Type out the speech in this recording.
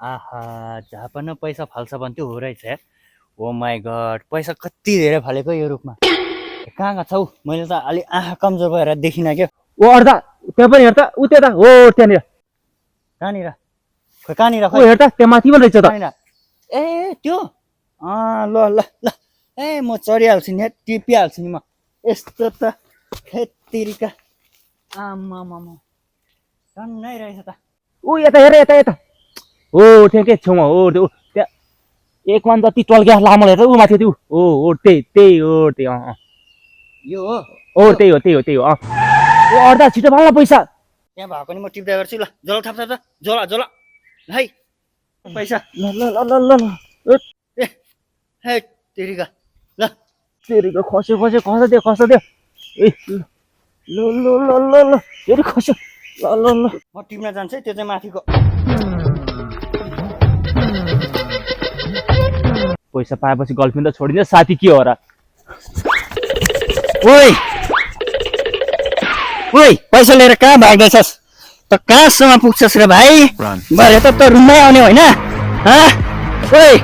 आहा जहाँ पनि पैसा फाल्छ भने त्यो हो रहेछ यार। ओ माई गड पैसा कति धेरै फालेको यो रुखमा। कहाँ कहाँ छौ मैले त अलि आँखा कमजोर भएर देखिनँ क्या। ओ अर्दा त्यहाँ पनि हेर त उ त्यता हो त्यहाँनिर कहाँनिर खोइ कहाँनिर ओ खोइ हेर त त्यहाँ माथि पनि रहेछ त कहाँनिर ए त्यो ल ल ल ए म चढिहाल्छु नि टिपिहाल्छु नि म यस्तो त खेतिरिका आमामामा टन्नै रहेछ त। ऊ यता हेर यता यता हो ठ्याक्कै छेउमा हो त्यो त्यहाँ एक मान जति टल्क्या लामो हेर ऊ माथि त्यो हो हो त्यही हो त्यही यो हो हो त्यही हो ओ अर्दा छिटो भाल्न पैसा त्यहाँ भएको नि म टिप्दै गर्छु ल जोला थाप थाप जोला जोला है पैसा ल ल ल ल ल ल ए हे तेरिका ल तेरिको खस्यो दे ए ल ल ल ल ल तेरि खस्यो ल ल ल म टिप्न जान्छु है त्यो चाहिँ माथिको। पैसा पाएपछि गर्लफ्रेन्ड त छोडिन्छ साथी के हो र ओइ ओइ पैसा लिएर कहाँ भाग्दैछस् त कहाँसम्म पुग्छस् र भाइ भरे त रुममै आउने होइन ओइ